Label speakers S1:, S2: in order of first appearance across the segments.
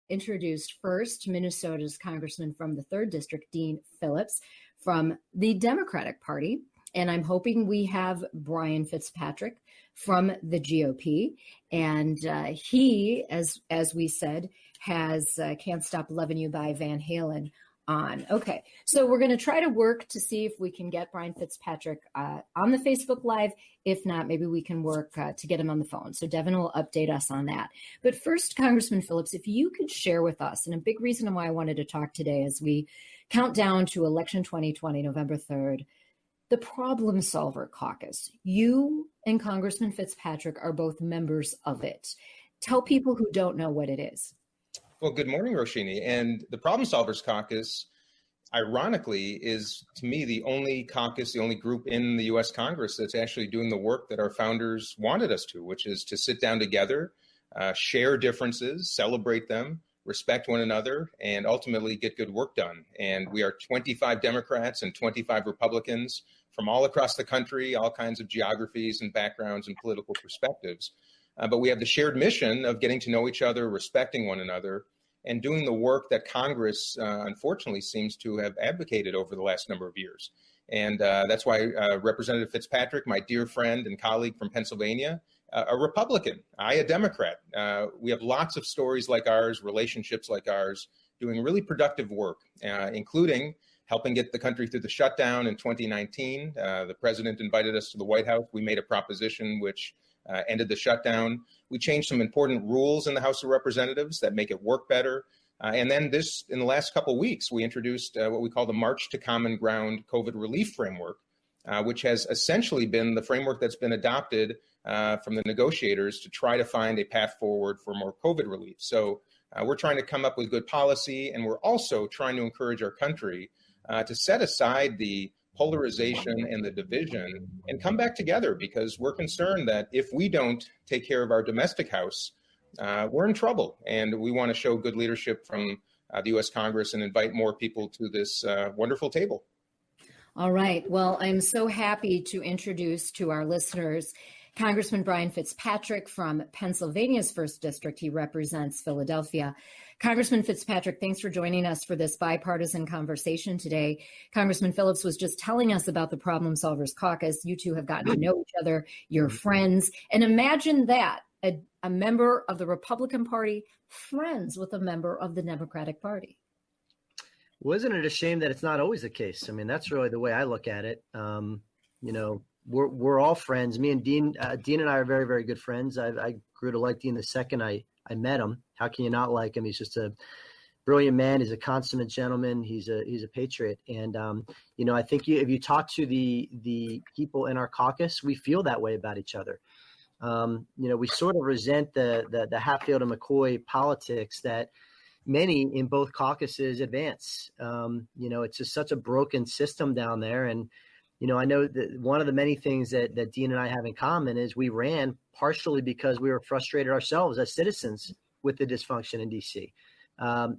S1: introduce first Minnesota's Congressman from the 3rd District, Dean Phillips, from the Democratic Party. And I'm hoping we have Brian Fitzpatrick from the GOP. And he, as we said, has Can't Stop Loving You by Van Halen on. Okay, so we're going to try to work to see if we can get Brian Fitzpatrick on the Facebook Live. If not, maybe we can work to get him on the phone. So Devin will update us on that. But first, Congressman Phillips, if you could share with us, and a big reason why I wanted to talk today as we count down to election 2020, November 3rd, the Problem Solver Caucus. You and Congressman Fitzpatrick are both members of it. Tell people who don't know what it is.
S2: Well, good morning, Roshini. And the Problem Solvers Caucus, ironically, is, to me, the only caucus, the only group in the U.S. Congress that's actually doing the work that our founders wanted us to, which is to sit down together, share differences, celebrate them, respect one another, and ultimately get good work done. And we are 25 Democrats and 25 Republicans from all across the country, all kinds of geographies and backgrounds and political perspectives. But we have the shared mission of getting to know each other, respecting one another, and doing the work that Congress, unfortunately, seems to have advocated over the last number of years. And that's why Representative Fitzpatrick, my dear friend and colleague from Pennsylvania, a Republican, I a Democrat. We have lots of stories like ours, relationships like ours, doing really productive work, including helping get the country through the shutdown in 2019. The president invited us to the White House. We made a proposition which ended the shutdown. We changed some important rules in the House of Representatives that make it work better. And then in the last couple of weeks, we introduced what we call the March to Common Ground COVID Relief Framework, which has essentially been the framework that's been adopted from the negotiators to try to find a path forward for more COVID relief. So we're trying to come up with good policy, and we're also trying to encourage our country to set aside the polarization and the division and come back together, because we're concerned that if we don't take care of our domestic house, we're in trouble. And we want to show good leadership from the U.S. Congress and invite more people to this wonderful table.
S1: All right. Well, I'm so happy to introduce to our listeners Congressman Brian Fitzpatrick from Pennsylvania's 1st District. He represents Philadelphia. Congressman Fitzpatrick, thanks for joining us for this bipartisan conversation today. Congressman Phillips was just telling us about the Problem Solvers Caucus. You two have gotten to know each other. You're friends. And imagine that, a member of the Republican Party, friends with a member of the Democratic Party.
S3: Well, isn't it a shame that it's not always the case? I mean, that's really the way I look at it. We're all friends. Me and Dean and I are very, very good friends. I grew to like Dean the second I met him. How can you not like him? He's just a brilliant man. He's a consummate gentleman. He's a patriot. And, I think if you talk to the people in our caucus, we feel that way about each other. We sort of resent the Hatfield and McCoy politics that many in both caucuses advance. It's just such a broken system down there. And, I know that one of the many things that Dean and I have in common is we ran partially because we were frustrated ourselves as citizens with the dysfunction in D.C.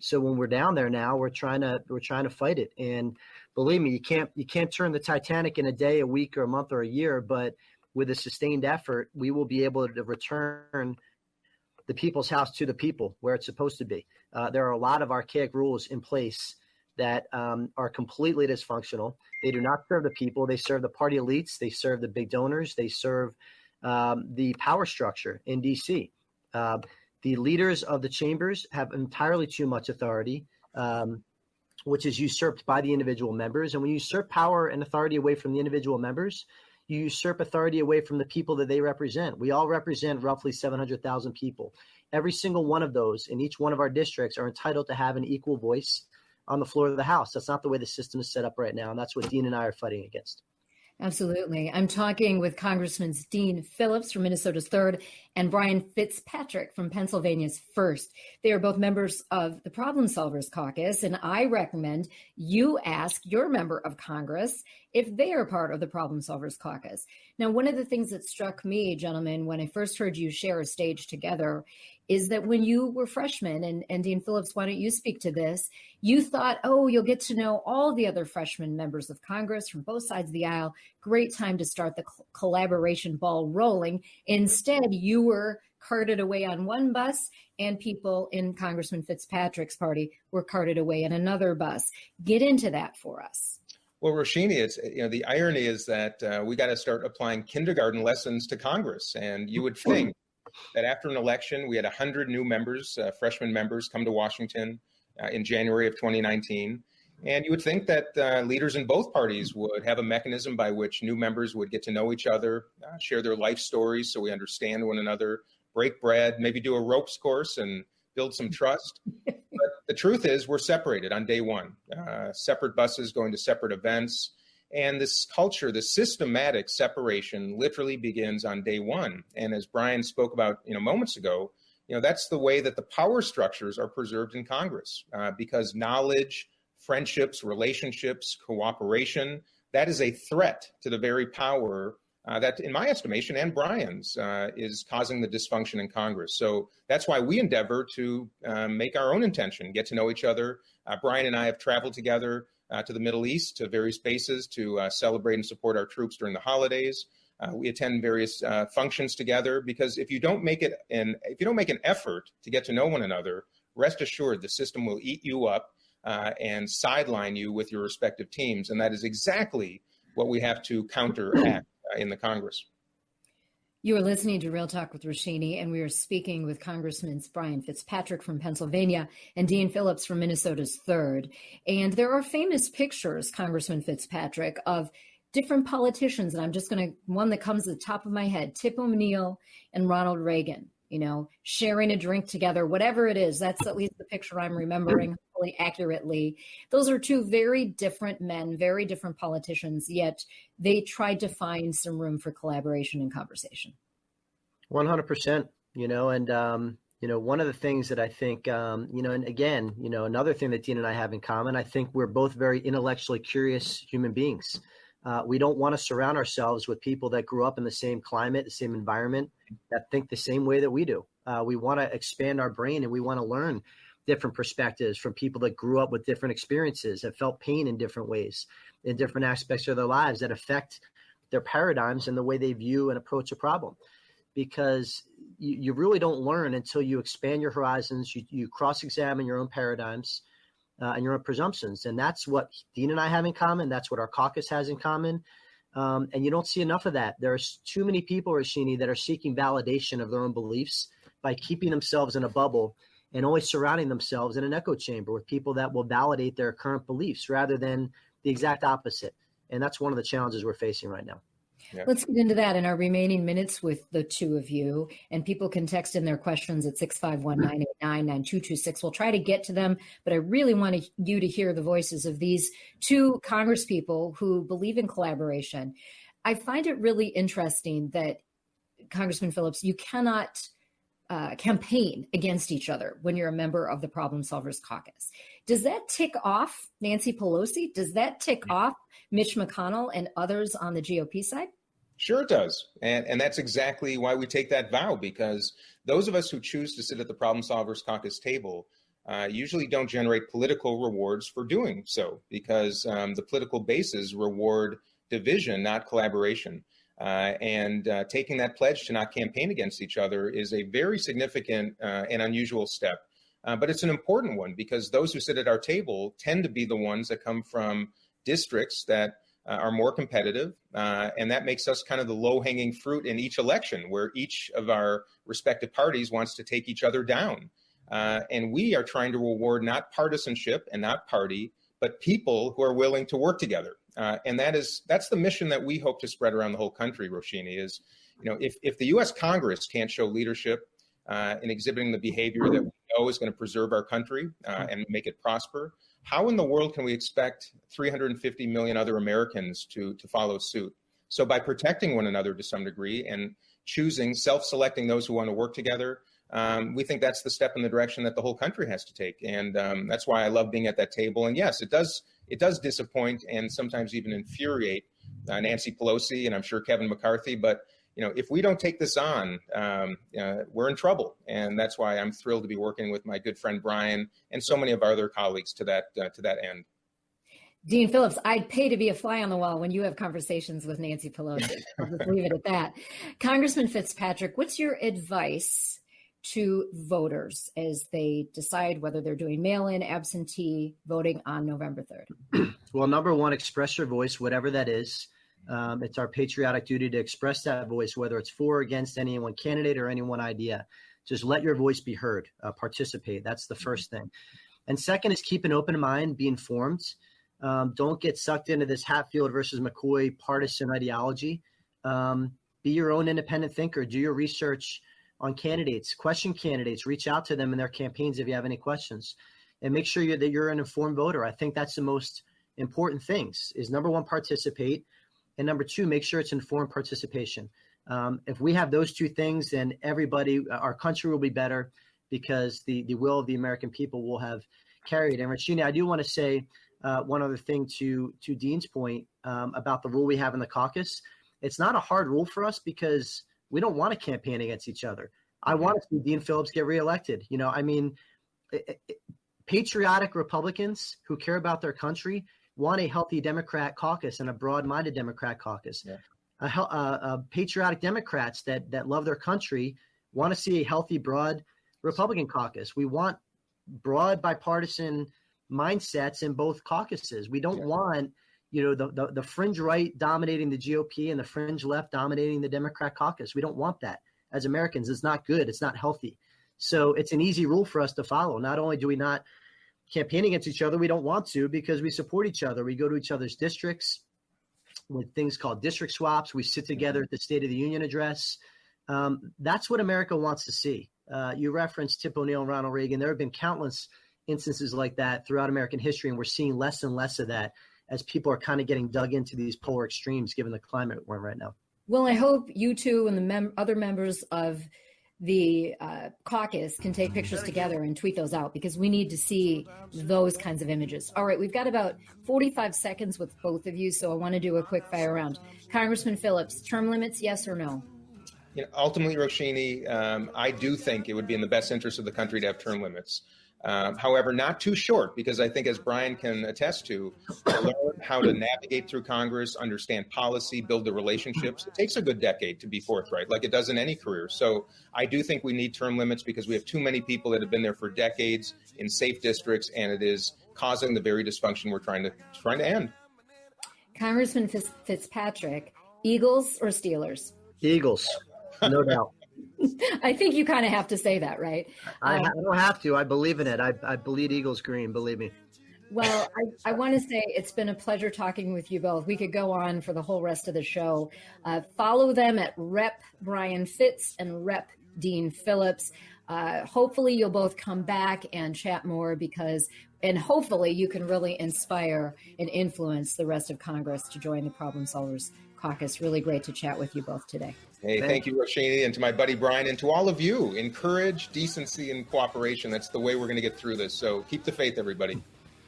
S3: So when we're down there now, we're trying to fight it. And believe me, you can't turn the Titanic in a day, a week, or a month, or a year. But with a sustained effort, we will be able to return the people's house to the people where it's supposed to be. There are a lot of archaic rules in place that are completely dysfunctional. They do not serve the people. They serve the party elites. They serve the big donors. They serve the power structure in D.C. The leaders of the chambers have entirely too much authority, which is usurped by the individual members. And when you usurp power and authority away from the individual members, you usurp authority away from the people that they represent. We all represent roughly 700,000 people. Every single one of those in each one of our districts are entitled to have an equal voice on the floor of the House. That's not the way the system is set up right now. And that's what Dean and I are fighting against.
S1: Absolutely. I'm talking with Congressman Dean Phillips from Minnesota's 3rd and Brian Fitzpatrick from Pennsylvania's 1st. They are both members of the Problem Solvers Caucus, and I recommend you ask your member of Congress if they are part of the Problem Solvers Caucus. Now, one of the things that struck me, gentlemen, when I first heard you share a stage together is that when you were freshmen, and Dean Phillips, why don't you speak to this? You thought, oh, you'll get to know all the other freshman members of Congress from both sides of the aisle. Great time to start the collaboration ball rolling. Instead, you were carted away on one bus, and people in Congressman Fitzpatrick's party were carted away in another bus. Get into that for us.
S2: Well, Roshini, it's, the irony is that we got to start applying kindergarten lessons to Congress. And you would think that after an election, we had 100 new members, freshman members, come to Washington in January of 2019. And you would think that leaders in both parties would have a mechanism by which new members would get to know each other, share their life stories so we understand one another, break bread, maybe do a ropes course and build some trust. But the truth is we're separated on day one, separate buses going to separate events. And this culture, the systematic separation literally begins on day one. And as Brian spoke about, moments ago, that's the way that the power structures are preserved in Congress, because knowledge, friendships, relationships, cooperation, that is a threat to the very power that, in my estimation, and Brian's, is causing the dysfunction in Congress. So that's why we endeavor to make our own intention, get to know each other. Brian and I have traveled together to the Middle East, to various bases to celebrate and support our troops during the holidays. We attend various functions together, because if you don't make an effort to get to know one another, rest assured the system will eat you up and sideline you with your respective teams. And that is exactly what we have to counteract in the Congress.
S1: You are listening to Real Talk with Roshini, and we are speaking with Congressman Brian Fitzpatrick from Pennsylvania and Dean Phillips from Minnesota's 3rd. And there are famous pictures, Congressman Fitzpatrick, of different politicians. And I'm just going to, one that comes to the top of my head, Tip O'Neill and Ronald Reagan, sharing a drink together, whatever it is. That's at least the picture I'm remembering really accurately. Those are two very different men, very different politicians, yet they tried to find some room for collaboration and conversation.
S3: 100%, one of the things that I think, and again, another thing that Dean and I have in common, I think we're both very intellectually curious human beings. We don't want to surround ourselves with people that grew up in the same climate, the same environment, that think the same way that we do. We want to expand our brain, and we want to learn different perspectives from people that grew up with different experiences, that felt pain in different ways, in different aspects of their lives that affect their paradigms and the way they view and approach a problem. Because you really don't learn until you expand your horizons, you cross-examine your own paradigms and your own presumptions. And that's what Dean and I have in common. That's what our caucus has in common. And you don't see enough of that. There's too many people, Roshini, that are seeking validation of their own beliefs by keeping themselves in a bubble and only surrounding themselves in an echo chamber with people that will validate their current beliefs rather than the exact opposite. And that's one of the challenges we're facing right now.
S1: Yeah. Let's get into that in our remaining minutes with the two of you. And people can text in their questions at 651-989-9226. We'll try to get to them, but I really want you to hear the voices of these two congresspeople who believe in collaboration. I find it really interesting that, Congressman Phillips, you cannot campaign against each other when you're a member of the Problem Solvers Caucus. Does that tick off Nancy Pelosi? Does that tick off Mitch McConnell and others on the GOP side?
S2: Sure it does. And that's exactly why we take that vow, because those of us who choose to sit at the Problem Solvers Caucus table usually don't generate political rewards for doing so, because the political bases reward division, not collaboration. And taking that pledge to not campaign against each other is a very significant and unusual step. But it's an important one, because those who sit at our table tend to be the ones that come from districts that are more competitive. And that makes us kind of the low-hanging fruit in each election, where each of our respective parties wants to take each other down. And we are trying to reward not partisanship and not party, but people who are willing to work together. And that's the mission that we hope to spread around the whole country, Roshini, is, if the U.S. Congress can't show leadership in exhibiting the behavior that we know is going to preserve our country and make it prosper, how in the world can we expect 350 million other Americans to follow suit? So by protecting one another to some degree and self-selecting those who want to work together, we think that's the step in the direction that the whole country has to take. And that's why I love being at that table. And yes, it does disappoint and sometimes even infuriate Nancy Pelosi and I'm sure Kevin McCarthy. But if we don't take this on, we're in trouble. And that's why I'm thrilled to be working with my good friend Brian and so many of our other colleagues to that end.
S1: Dean Phillips, I'd pay to be a fly on the wall when you have conversations with Nancy Pelosi. I'll just leave it at that. Congressman Fitzpatrick, what's your advice to voters as they decide whether they're doing mail-in, absentee voting on November 3rd?
S3: Well, number one, express your voice, whatever that is. It's our patriotic duty to express that voice, whether it's for or against any one candidate or any one idea. Just let your voice be heard, participate. That's the first thing. And second is keep an open mind, be informed. Don't get sucked into this Hatfield versus McCoy partisan ideology. Be your own independent thinker. Do your research on candidates, question candidates, reach out to them in their campaigns if you have any questions, and make sure that you're an informed voter. I think that's the most important things is number one, participate. And number two, make sure it's informed participation. If we have those two things, then our country will be better because the will of the American people will have carried. And Roshini, I do want to say one other thing to Dean's point about the rule we have in the caucus. It's not a hard rule for us because we don't want to campaign against each other. I want to see Dean Phillips get reelected. Patriotic Republicans who care about their country want a healthy Democrat caucus and a broad-minded Democrat caucus. Yeah. Patriotic Democrats that love their country want to see a healthy, broad Republican caucus. We want broad bipartisan mindsets in both caucuses. We don't want, the fringe right dominating the GOP and the fringe left dominating the Democrat caucus. We don't want that. As Americans, it's not good. It's not healthy. So it's an easy rule for us to follow. Not only do we not campaign against each other, we don't want to because we support each other. We go to each other's districts with things called district swaps. We sit together at the State of the Union address. That's what America wants to see. You referenced Tip O'Neill and Ronald Reagan. There have been countless instances like that throughout American history, and we're seeing less and less of that as people are kind of getting dug into these polar extremes given the climate we're in right now.
S1: Well, I hope you two and the other members of the caucus can take pictures together and tweet those out because we need to see those kinds of images. All right, we've got about 45 seconds with both of you, so I want to do a quick fire round. Congressman Phillips, term limits, yes or no?
S2: Ultimately, Roshini, I do think it would be in the best interest of the country to have term limits. However, not too short, because I think, as Brian can attest to, learn how to navigate through Congress, understand policy, build the relationships. It takes a good decade to be forthright, like it does in any career. So I do think we need term limits because we have too many people that have been there for decades in safe districts, and it is causing the very dysfunction we're trying to end.
S1: Congressman Fitzpatrick, Eagles or Steelers?
S3: Eagles, no doubt.
S1: I think you kind of have to say that, right?
S3: I don't have to. I believe in it. I bleed Eagles green, believe me.
S1: Well, I want to say it's been a pleasure talking with you both. We could go on for the whole rest of the show. Follow them at Rep. Brian Fitz and Rep. Dean Phillips. Hopefully you'll both come back and chat more and hopefully you can really inspire and influence the rest of Congress to join the Problem Solvers Caucus. Really great to chat with you both today.
S2: Hey, thank you, Roshini, and to my buddy Brian, and to all of you. Encourage decency and cooperation. That's the way we're going to get through this. So keep the faith, everybody.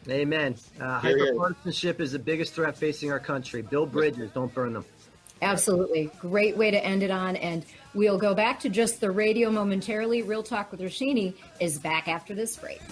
S3: Amen. Hyperpartisanship is the biggest threat facing our country. Build bridges, don't burn them.
S1: Absolutely. Great way to end it on. And we'll go back to just the radio momentarily. Real Talk with Roshini is back after this break.